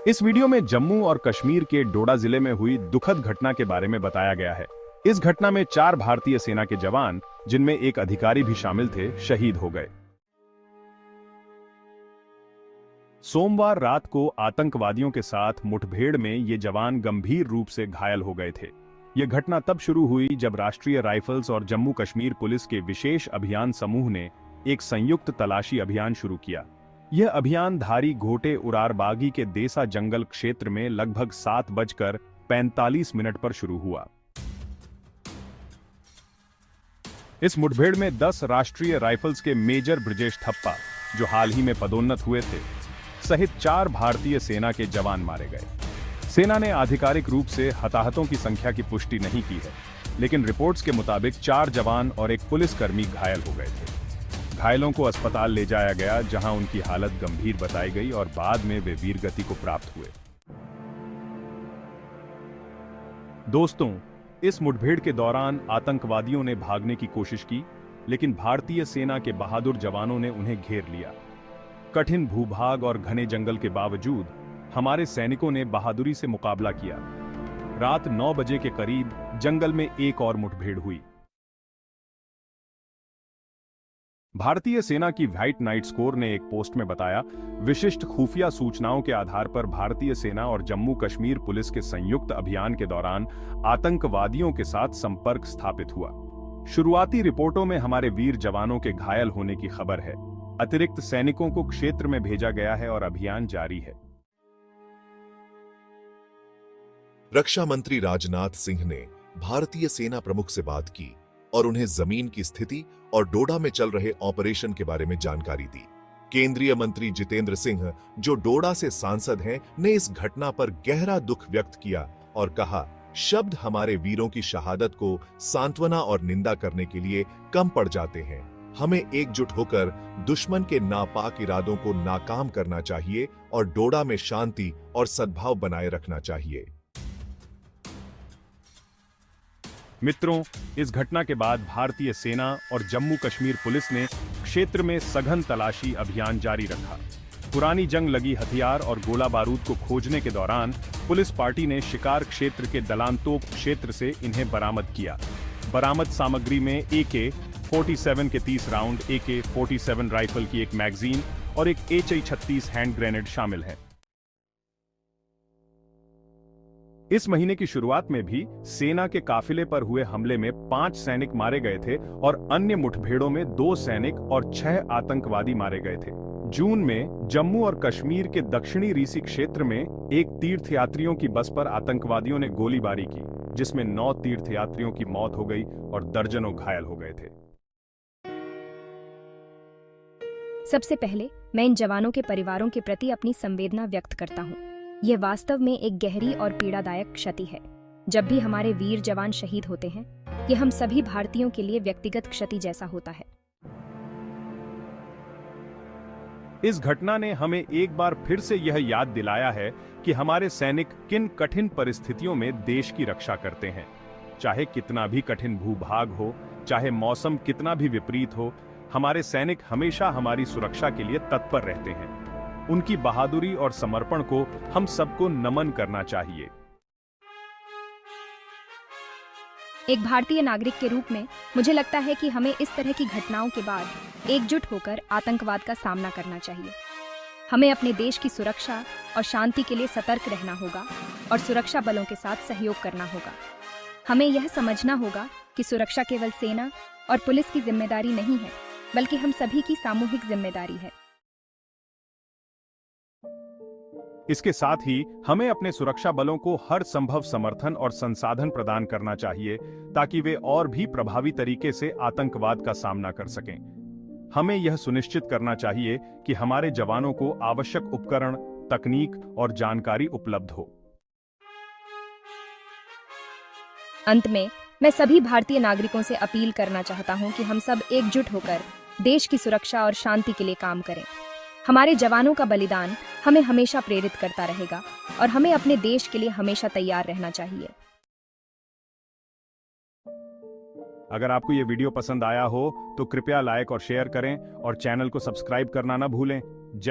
इस वीडियो में जम्मू और कश्मीर के डोडा जिले में हुई दुखद घटना के बारे में बताया गया है। इस घटना में 4 भारतीय सेना के जवान, जिनमें एक अधिकारी भी शामिल थे, शहीद हो गए। सोमवार रात को आतंकवादियों के साथ मुठभेड़ में ये जवान गंभीर रूप से घायल हो गए थे। यह घटना तब शुरू हुई जब राष्ट्रीय राइफल्स और जम्मू कश्मीर पुलिस के विशेष अभियान समूह ने एक संयुक्त तलाशी अभियान शुरू किया। यह अभियान धारी घोटे उरारबागी के देसा जंगल क्षेत्र में लगभग 7:45 पर शुरू हुआ। इस मुठभेड़ में 10 राष्ट्रीय राइफल्स के मेजर ब्रजेश थप्पा, जो हाल ही में पदोन्नत हुए थे, सहित 4 भारतीय सेना के जवान मारे गए। सेना ने आधिकारिक रूप से हताहतों की संख्या की पुष्टि नहीं की है, लेकिन रिपोर्ट्स के मुताबिक 4 जवान और एक पुलिसकर्मी घायल हो गए थे। घायलों को अस्पताल ले जाया गया, जहां उनकी हालत गंभीर बताई गई और बाद में वे वीरगति को प्राप्त हुए। दोस्तों, इस मुठभेड़ के दौरान आतंकवादियों ने भागने की कोशिश की, लेकिन भारतीय सेना के बहादुर जवानों ने उन्हें घेर लिया। कठिन भूभाग और घने जंगल के बावजूद हमारे सैनिकों ने बहादुरी से मुकाबला किया। रात 9 बजे के करीब जंगल में एक और मुठभेड़ हुई। भारतीय सेना की व्हाइट नाइट कोर ने एक पोस्ट में बताया, विशिष्ट खुफिया सूचनाओं के आधार पर भारतीय सेना और जम्मू कश्मीर पुलिस के संयुक्त अभियान के दौरान आतंकवादियों के साथ संपर्क स्थापित हुआ। शुरुआती रिपोर्टों में हमारे वीर जवानों के घायल होने की खबर है। अतिरिक्त सैनिकों को क्षेत्र में भेजा गया है और अभियान जारी है। रक्षा मंत्री राजनाथ सिंह ने भारतीय सेना प्रमुख से बात की और उन्हें जमीन की स्थिति और डोडा में चल रहे ऑपरेशन के बारे में जानकारी दी। केंद्रीय मंत्री जितेंद्र सिंह, जो डोडा से सांसद हैं, ने इस घटना पर गहरा दुख व्यक्त किया और कहा, शब्द हमारे वीरों की शहादत को सांत्वना और निंदा करने के लिए कम पड़ जाते हैं। हमें एकजुट होकर दुश्मन के नापाक इरादों को नाकाम करना चाहिए और डोडा में शांति और सद्भाव बनाए रखना चाहिए। मित्रों, इस घटना के बाद भारतीय सेना और जम्मू कश्मीर पुलिस ने क्षेत्र में सघन तलाशी अभियान जारी रखा। पुरानी जंग लगी हथियार और गोला बारूद को खोजने के दौरान पुलिस पार्टी ने शिकार क्षेत्र के दलानतोप क्षेत्र से इन्हें बरामद किया। बरामद सामग्री में AK-47 के 30 राउंड, AK-47 राइफल की एक मैगजीन और एक HI-36 हैंड ग्रेनेड शामिल है। इस महीने की शुरुआत में भी सेना के काफिले पर हुए हमले में 5 सैनिक मारे गए थे और अन्य मुठभेड़ों में 2 सैनिक और 6 आतंकवादी मारे गए थे। जून में जम्मू और कश्मीर के दक्षिणी रीसी क्षेत्र में एक तीर्थयात्रियों की बस पर आतंकवादियों ने गोलीबारी की, जिसमें 9 तीर्थयात्रियों की मौत हो गई और दर्जनों घायल हो गए थे। सबसे पहले मैं इन जवानों के परिवारों के प्रति अपनी संवेदना व्यक्त करता हूँ। यह वास्तव में एक गहरी और पीड़ादायक क्षति है। जब भी हमारे वीर जवान शहीद होते हैं, यह हम सभी भारतीयों के लिए व्यक्तिगत क्षति जैसा होता है। इस घटना ने हमें एक बार फिर से यह याद दिलाया है कि हमारे सैनिक किन कठिन परिस्थितियों में देश की रक्षा करते हैं। चाहे कितना भी कठिन भूभाग हो, चाहे मौसम कितना भी विपरीत हो, हमारे सैनिक हमेशा हमारी सुरक्षा के लिए तत्पर रहते हैं। उनकी बहादुरी और समर्पण को हम सबको नमन करना चाहिए। एक भारतीय नागरिक के रूप में मुझे लगता है कि हमें इस तरह की घटनाओं के बाद एकजुट होकर आतंकवाद का सामना करना चाहिए। हमें अपने देश की सुरक्षा और शांति के लिए सतर्क रहना होगा और सुरक्षा बलों के साथ सहयोग करना होगा। हमें यह समझना होगा कि सुरक्षा केवल सेना और पुलिस की जिम्मेदारी नहीं है, बल्कि हम सभी की सामूहिक जिम्मेदारी है। इसके साथ ही हमें अपने सुरक्षा बलों को हर संभव समर्थन और संसाधन प्रदान करना चाहिए, ताकि वे और भी प्रभावी तरीके से आतंकवाद का सामना कर सकें। हमें यह सुनिश्चित करना चाहिए कि हमारे जवानों को आवश्यक उपकरण, तकनीक और जानकारी उपलब्ध हो। अंत में मैं सभी भारतीय नागरिकों से अपील करना चाहता हूं कि हम सब एकजुट होकर देश की सुरक्षा और शांति के लिए काम करें। हमारे जवानों का बलिदान हमें हमेशा प्रेरित करता रहेगा और हमें अपने देश के लिए हमेशा तैयार रहना चाहिए। अगर आपको ये वीडियो पसंद आया हो तो कृपया लाइक और शेयर करें और चैनल को सब्सक्राइब करना ना भूलें।